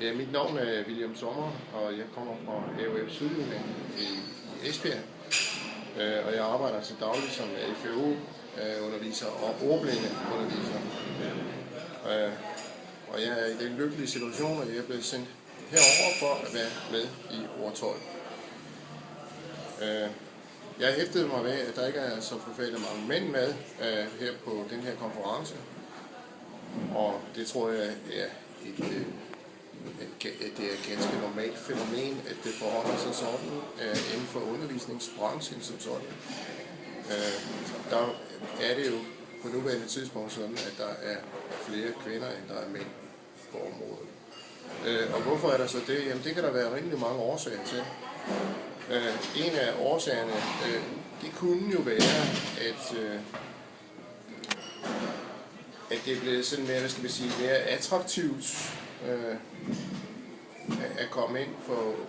Ja, mit navn er William Sommer, og jeg kommer fra AOF Sydjylland i Esbjerg. Og jeg arbejder til daglig som FAO-underviser og ordblindeunderviser. Og jeg er i den lykkelige situation, at jeg er blevet sendt herover for at være med i år 12. Jeg hæftede mig ved, at der ikke er så forfærdeligt mange mænd med her på den her konference. Og det tror jeg er det er et ganske normalt fænomen, at det forholder sig sådan inden for undervisningsbranchen som sådan. Der er det jo på nuværende tidspunkt sådan, at der er flere kvinder, end der er mænd på området. Og hvorfor er der så det? Jamen det kan der være rimelig mange årsager til. En af årsagerne, det kunne jo være, at det er blevet sådan mere, hvad skal vi sige, mere attraktivt at komme ind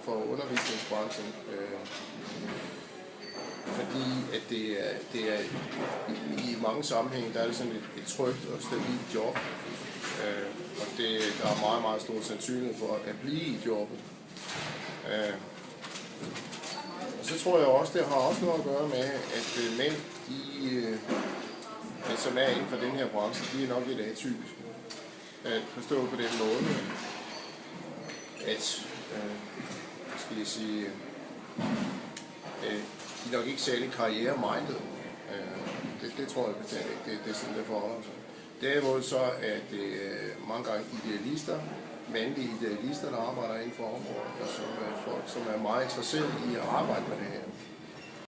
for undervisningsbranchen, fordi at det er i mange sammenhænge, der er det sådan et trygt og stabilt job, og der er meget, meget stor sandsynlighed for at blive i jobbet. Og så tror jeg også, det har også noget at gøre med, at mænd, som er inden for den her branche, de er nok lidt atypiske. At forstå på den måde, at skal jeg sige, de er nok ikke særlig karriere-minded. Det tror jeg bestemt ikke, det er sådan, det forholder sig. Derimod så er det mange gange idealister, mandlige idealister, der arbejder inden for området, og som er folk, som er meget interesserede i at arbejde med det her.